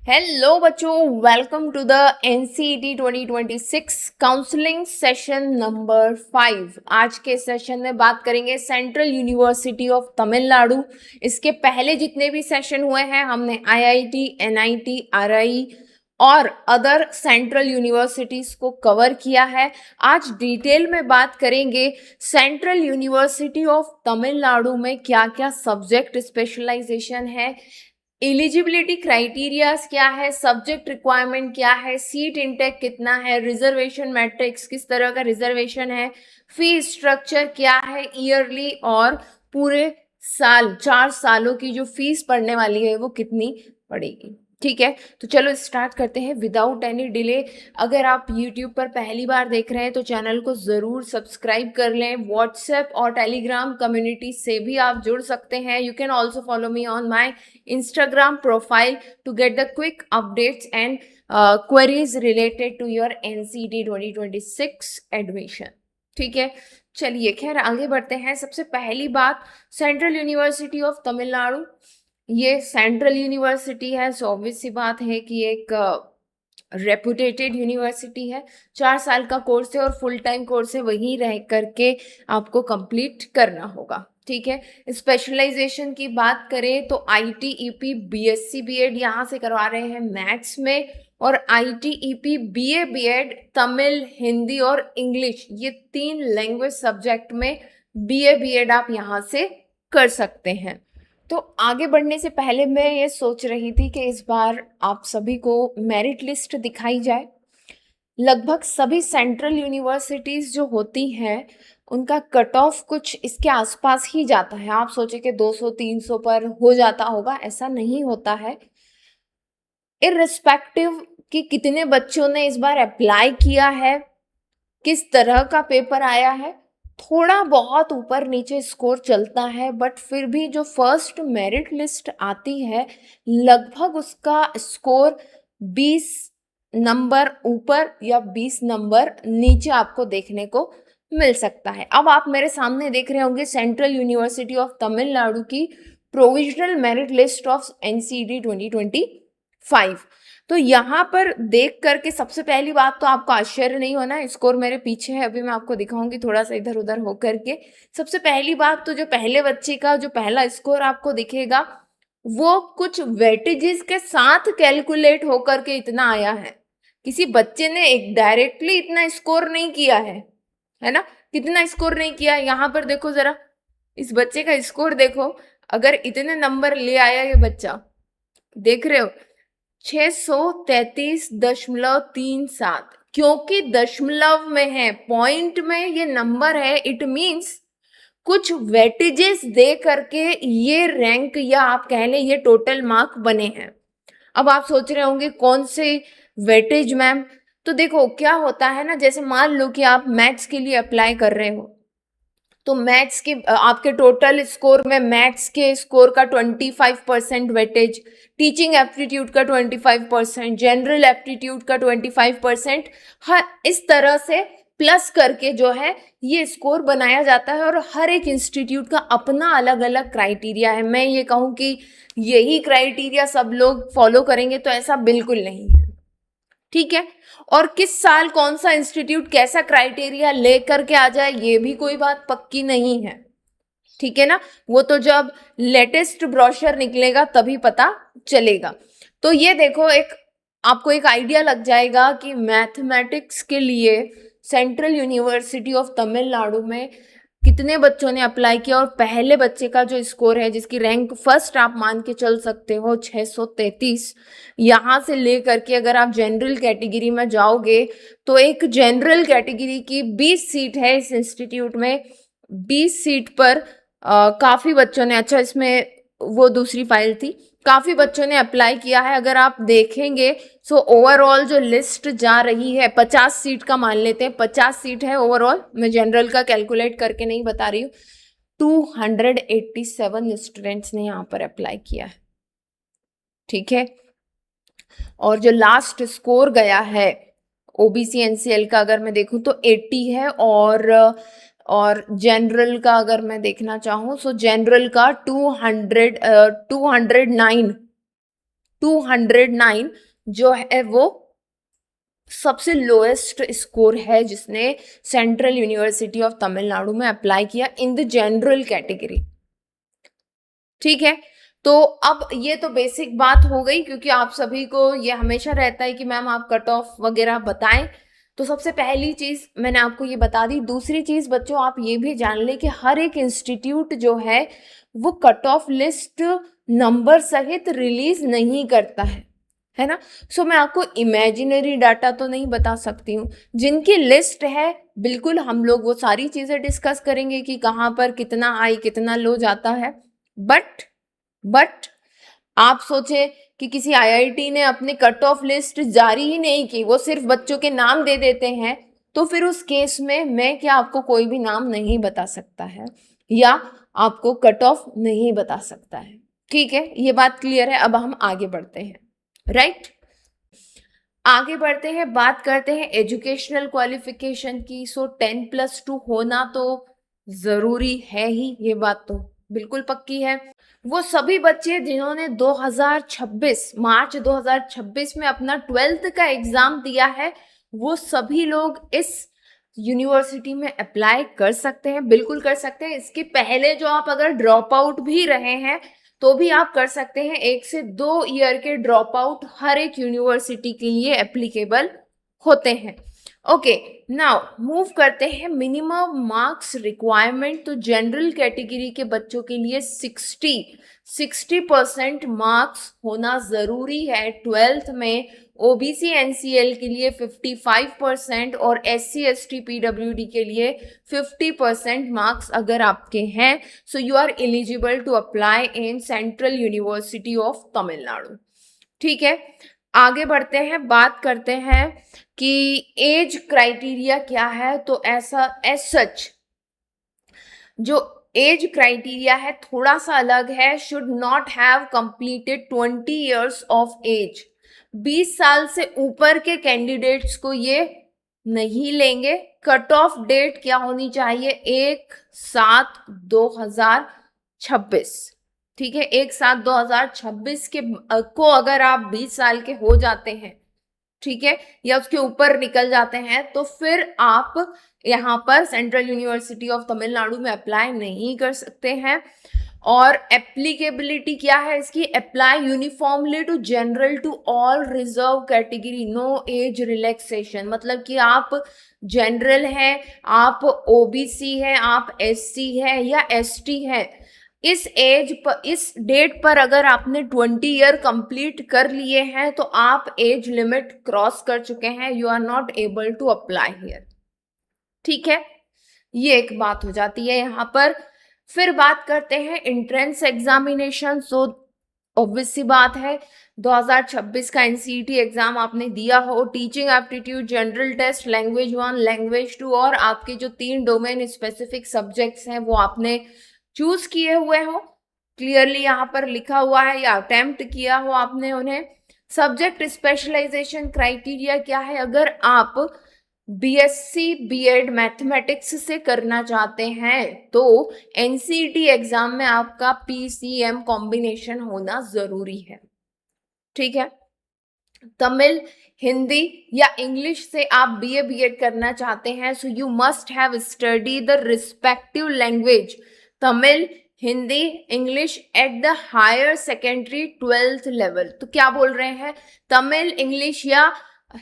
Hello बच्चों, welcome to the NCET 2026 counselling session number 5। आज के सेशन में बात करेंगे सेंट्रल यूनिवर्सिटी ऑफ तमिलनाडु। इसके पहले जितने भी सेशन हुए हैं हमने आईआईटी, एनआईटी, आरआई और अदर सेंट्रल यूनिवर्सिटीज को कवर किया है। आज डिटेल में बात करेंगे सेंट्रल यूनिवर्सिटी ऑफ तमिलनाडु में क्या क्या सब्जेक्ट स्पेशलाइजेशन है, एलिजिबिलिटी क्राइटेरियाज क्या है, सब्जेक्ट रिक्वायरमेंट क्या है, सीट इंटेक कितना है, रिजर्वेशन मैट्रिक्स किस तरह का रिजर्वेशन है, फी स्ट्रक्चर क्या है ईयरली, और पूरे साल 4 सालों की जो फीस पड़ने वाली है वो कितनी पड़ेगी। ठीक है, तो चलो स्टार्ट करते हैं विदाउट एनी डिले। अगर आप YouTube पर पहली बार देख रहे हैं तो चैनल को ज़रूर सब्सक्राइब कर लें। व्हाट्सएप और टेलीग्राम कम्युनिटी से भी आप जुड़ सकते हैं। You can also follow me on my Instagram profile to get the quick updates and queries related to your NCET 2026 admission। ठीक है, चलिए खैर आगे बढ़ते हैं। सबसे पहली बात, सेंट्रल यूनिवर्सिटी ऑफ तमिलनाडु, ये सेंट्रल यूनिवर्सिटी है, सो ऑब्वियस सी बात है कि एक रेपुटेटेड यूनिवर्सिटी है। 4 साल का कोर्स है और फुल टाइम कोर्स है, वहीं रह करके आपको कंप्लीट करना होगा। ठीक है, स्पेशलाइजेशन की बात करें तो ITEP BSc BEd यहाँ से करवा रहे हैं मैथ्स में, और ITEP BA BEd Tamil, Hindi और इंग्लिश, ये 3 लैंग्वेज सब्जेक्ट में BA BEd आप यहाँ से कर सकते हैं। तो आगे बढ़ने से पहले मैं ये सोच रही थी कि इस बार आप सभी को मेरिट लिस्ट दिखाई जाए। लगभग सभी सेंट्रल यूनिवर्सिटीज़ जो होती हैं उनका कट ऑफ कुछ इसके आसपास ही जाता है। आप सोचे कि 200-300 पर हो जाता होगा, ऐसा नहीं होता है। इररिस्पेक्टिव कि कितने बच्चों ने इस बार अप्लाई किया है, किस तरह का पेपर आया है, थोड़ा बहुत ऊपर नीचे स्कोर चलता है, बट फिर भी जो फर्स्ट मेरिट लिस्ट आती है लगभग उसका स्कोर 20 नंबर ऊपर या 20 नंबर नीचे आपको देखने को मिल सकता है। अब आप मेरे सामने देख रहे होंगे सेंट्रल यूनिवर्सिटी ऑफ तमिलनाडु की provisional merit list of NCET 2025। तो यहाँ पर देख करके सबसे पहली बात तो आपको आश्चर्य नहीं होना, स्कोर मेरे पीछे है, अभी मैं आपको दिखाऊंगी थोड़ा सा इधर उधर हो करके। सबसे पहली बात तो जो पहले बच्चे का जो पहला स्कोर आपको दिखेगा वो कुछ वेटेजेस के साथ कैलकुलेट होकर के इतना आया है। किसी बच्चे ने एक डायरेक्टली इतना स्कोर नहीं किया है ना। कितना स्कोर नहीं किया, यहाँ पर देखो जरा, इस बच्चे का स्कोर देखो। अगर इतने नंबर ले आया ये बच्चा, देख रहे हो, 633.37, क्योंकि दशमलव में है, पॉइंट में ये नंबर है, इट मींस कुछ वेटेजेस दे करके ये रैंक या आप कह लें ये टोटल मार्क बने हैं। अब आप सोच रहे होंगे कौन से वेटेज मैम, तो देखो क्या होता है ना, जैसे मान लो कि आप मैथ्स के लिए अप्लाई कर रहे हो, तो मैथ्स के आपके टोटल स्कोर में मैथ्स के स्कोर का 25% वेटेज, टीचिंग एप्टीट्यूड का 25%, जनरल एप्टीट्यूड का 25%, हर इस तरह से प्लस करके जो है ये स्कोर बनाया जाता है। और हर एक इंस्टीट्यूट का अपना अलग अलग क्राइटेरिया है। मैं ये कहूँ कि यही क्राइटेरिया सब लोग फॉलो करेंगे तो ऐसा बिल्कुल नहीं है। ठीक है, और किस साल कौन सा इंस्टीट्यूट कैसा क्राइटेरिया लेकर के आ जाए ये भी कोई बात पक्की नहीं है। ठीक है ना, वो तो जब लेटेस्ट ब्रोशर निकलेगा तभी पता चलेगा। तो ये देखो, आपको एक आइडिया लग जाएगा कि मैथमेटिक्स के लिए सेंट्रल यूनिवर्सिटी ऑफ तमिलनाडु में कितने बच्चों ने अप्लाई किया। और पहले बच्चे का जो स्कोर है, जिसकी रैंक फर्स्ट आप मान के चल सकते हो 633, यहाँ से ले करके अगर आप जनरल कैटेगरी में जाओगे तो एक जनरल कैटेगरी की 20 सीट है इस इंस्टीट्यूट में। 20 सीट पर काफ़ी बच्चों ने, अच्छा इसमें वो दूसरी फाइल थी, काफ़ी बच्चों ने अप्लाई किया है। अगर आप देखेंगे सो ओवरऑल जो लिस्ट जा रही है 50 सीट का मान लेते हैं, 50 सीट है ओवरऑल, मैं जनरल का कैलकुलेट करके नहीं बता रही हूँ। 287 स्टूडेंट्स ने यहाँ पर अप्लाई किया है। ठीक है, और जो लास्ट स्कोर गया है OBC NCL का अगर मैं देखूँ तो 80 है, और जनरल का अगर मैं देखना चाहूँ सो जनरल का 209 209 जो है वो सबसे लोएस्ट स्कोर है जिसने सेंट्रल यूनिवर्सिटी ऑफ तमिलनाडु में अप्लाई किया इन द जनरल कैटेगरी। ठीक है, तो अब ये तो बेसिक बात हो गई, क्योंकि आप सभी को ये हमेशा रहता है कि मैम आप कट ऑफ वगैरह बताएं। तो सबसे पहली चीज मैंने आपको ये बता दी। दूसरी चीज बच्चों आप ये भी जान लें कि हर एक इंस्टीट्यूट जो है वो कट ऑफ लिस्ट नंबर सहित रिलीज नहीं करता है ना। सो मैं आपको इमेजिनरी डाटा तो नहीं बता सकती हूँ। जिनकी लिस्ट है बिल्कुल हम लोग वो सारी चीजें डिस्कस करेंगे कि कहाँ पर कितना हाई कितना लो जाता है। बट आप सोचे कि किसी आईआईटी ने अपने कट ऑफ लिस्ट जारी ही नहीं की, वो सिर्फ बच्चों के नाम दे देते हैं, तो फिर उस केस में मैं क्या आपको कोई भी नाम नहीं बता सकता है या आपको कट ऑफ नहीं बता सकता है। ठीक है, ये बात क्लियर है। अब हम आगे बढ़ते हैं, राइट। आगे बढ़ते हैं, बात करते हैं एजुकेशनल क्वालिफिकेशन की। सो 10+2 होना तो जरूरी है ही, ये बात तो बिल्कुल पक्की है। वो सभी बच्चे जिन्होंने 2026 मार्च 2026 में अपना 12th का एग्जाम दिया है, वो सभी लोग इस यूनिवर्सिटी में अप्लाई कर सकते हैं, बिल्कुल कर सकते हैं। इसके पहले जो आप अगर ड्रॉप आउट भी रहे हैं तो भी आप कर सकते हैं। 1 से 2 ईयर के ड्रॉप आउट हर एक यूनिवर्सिटी के लिए एप्लीकेबल होते हैं। ओके, नाउ मूव करते हैं मिनिमम मार्क्स रिक्वायरमेंट। तो जनरल कैटेगरी के बच्चों के लिए 60% मार्क्स होना जरूरी है 12th में। ओबीसी एनसीएल के लिए 55% और SC ST PWD के लिए 50% मार्क्स अगर आपके हैं, so you are eligible to apply in central university of Tamil Nadu. ठीक है, आगे बढ़ते हैं, बात करते हैं कि एज क्राइटेरिया क्या है। तो ऐसा एज सच जो एज क्राइटेरिया है थोड़ा सा अलग है। Should not have completed 20 years of age. 20 साल से ऊपर के कैंडिडेट्स को ये नहीं लेंगे। कट ऑफ डेट क्या होनी चाहिए? 1/7/2026। ठीक है, 1/7/2026 के को अगर आप 20 साल के हो जाते हैं, ठीक है, या उसके ऊपर निकल जाते हैं, तो फिर आप यहाँ पर सेंट्रल यूनिवर्सिटी ऑफ तमिलनाडु में अप्लाई नहीं कर सकते हैं। और एप्लीकेबिलिटी क्या है इसकी? Apply uniformly to general to all reserve category, no age relaxation. मतलब कि आप जनरल है, आप ओबीसी है, आप एससी है या एसटी है, इस एज पर, इस डेट पर अगर आपने 20 ईयर कंप्लीट कर लिए हैं तो आप एज लिमिट क्रॉस कर चुके हैं। You are not able to apply here. ठीक है, ये एक बात हो जाती है यहाँ पर। फिर बात करते हैं एंट्रेंस एग्जामिनेशन। सो ऑब्वियस सी बात है, 2026 का एनसीईटी एग्जाम आपने दिया हो, teaching aptitude, general test, language 1, language 2 और आपके जो 3 डोमेन स्पेसिफिक सब्जेक्ट्स हैं वो आपने चूज किए हुए हो, क्लियरली यहाँ पर लिखा हुआ है, या अटेम्प्ट किया हो आपने उन्हें। सब्जेक्ट स्पेशलाइजेशन क्राइटेरिया क्या है? अगर आप बीएससी बीएड मैथमेटिक्स से करना चाहते हैं तो एनसीईटी एग्जाम में आपका पीसीएम कॉम्बिनेशन होना जरूरी है। ठीक है, तमिल, हिंदी या इंग्लिश से आप बीए बीएड करना चाहते हैं, so you must have study the respective language Tamil, Hindi, English at the higher secondary 12th level. तो क्या बोल रहे हैं? तमिल, इंग्लिश या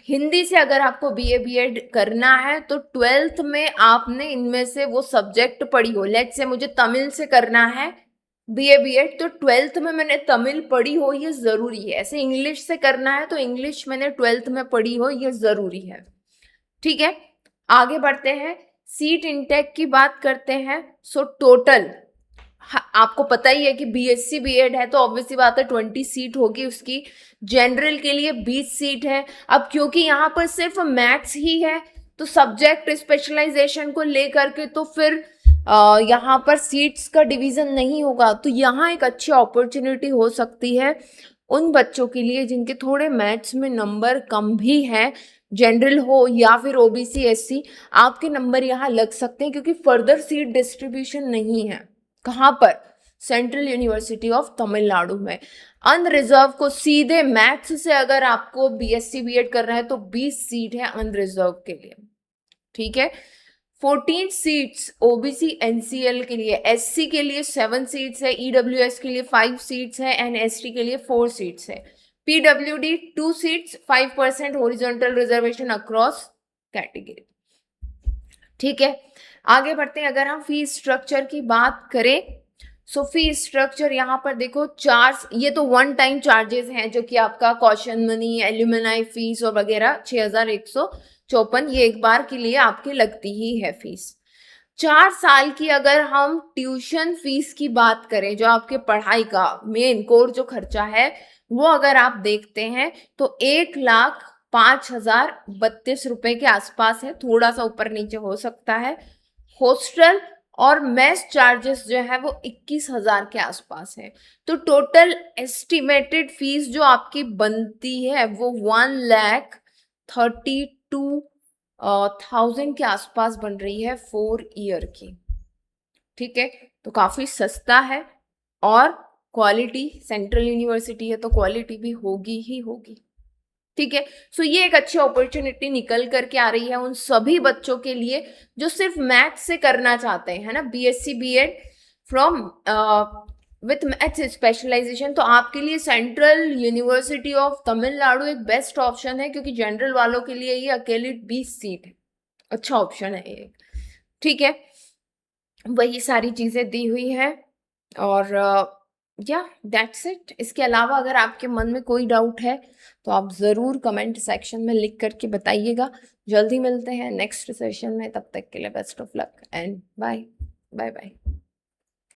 हिंदी से अगर आपको बीए बीएड करना है तो 12th में आपने इनमें से वो सब्जेक्ट पढ़ी हो। लेट्स से मुझे तमिल से करना है बीए बीएड, तो 12th में मैंने तमिल पढ़ी हो, ये जरूरी है। ऐसे इंग्लिश से करना है तो इंग्लिश मैंने 12th में पढ़ी हो, ये जरूरी है। ठीक है, आगे बढ़ते हैं, सीट इनटेक की बात करते हैं। सो टोटल आपको पता ही है कि बीएससी बीएड है तो ऑब्वियसली बात है 20 सीट होगी उसकी। जनरल के लिए 20 सीट है। अब क्योंकि यहाँ पर सिर्फ मैथ्स ही है तो सब्जेक्ट स्पेशलाइजेशन को लेकर के तो फिर यहाँ पर सीट्स का डिवीजन नहीं होगा। तो यहाँ एक अच्छी अपॉर्चुनिटी हो सकती है उन बच्चों के लिए जिनके थोड़े मैथ्स में नंबर कम भी हैं, जनरल हो या फिर ओबीसी एससी, आपके नंबर यहाँ लग सकते हैं क्योंकि फर्दर सीट डिस्ट्रीब्यूशन नहीं है। कहाँ पर? सेंट्रल यूनिवर्सिटी ऑफ तमिलनाडु में। अनरिजर्व को सीधे मैथ्स से अगर आपको बीएससी बीएड कर रहे हैं तो 20 सीट है अनरिजर्व के लिए, ठीक है। 14 सीट्स ओबीसी एनसीएल के लिए, एससी के लिए 7 सीट्स है, ईडब्ल्यूएस के लिए 5 सीट्स है एंड एसटी के लिए 4 सीट्स है। PWD 2 seats, 5% horizontal reservation across category, ठीक है। आगे बढ़ते हैं। अगर हम फीस स्ट्रक्चर की बात करें, सो फीस स्ट्रक्चर यहाँ पर देखो, ये तो वन टाइम चार्जेस हैं जो कि आपका कॉशन मनी, एल्यूमिनाई फीस और वगैरह 6154, ये एक बार के लिए आपकी लगती ही है फीस। 4 साल की अगर हम ट्यूशन फीस की बात करें, जो आपके पढ़ाई का मेन कोर जो खर्चा है, वो अगर आप देखते हैं तो 1,05,032 रुपए के आसपास है, थोड़ा सा ऊपर नीचे हो सकता है। हॉस्टल और मेस चार्जेस जो है वो 21,000 के आसपास है। तो टोटल एस्टिमेटेड फीस जो आपकी बनती है वो 1,32,000 के आसपास बन रही है 4 ईयर की, ठीक है। तो काफी सस्ता है और क्वालिटी, सेंट्रल यूनिवर्सिटी है तो क्वालिटी भी होगी ही होगी, ठीक है। सो ये एक अच्छी अपॉर्चुनिटी निकल करके आ रही है उन सभी बच्चों के लिए जो सिर्फ मैथ्स से करना चाहते हैं, है ना, BSc BEd from with maths specialisation. तो आपके लिए सेंट्रल यूनिवर्सिटी ऑफ तमिलनाडु एक बेस्ट ऑप्शन है, क्योंकि जनरल वालों के लिए ये अकेली 20 सीट है, अच्छा ऑप्शन है ये, ठीक है। वही सारी चीजें दी हुई है और या दैट्स इट। इसके अलावा अगर आपके मन में कोई डाउट है तो आप ज़रूर कमेंट सेक्शन में लिख करके बताइएगा। जल्दी मिलते हैं नेक्स्ट सेशन में, तब तक के लिए best of luck and bye bye bye.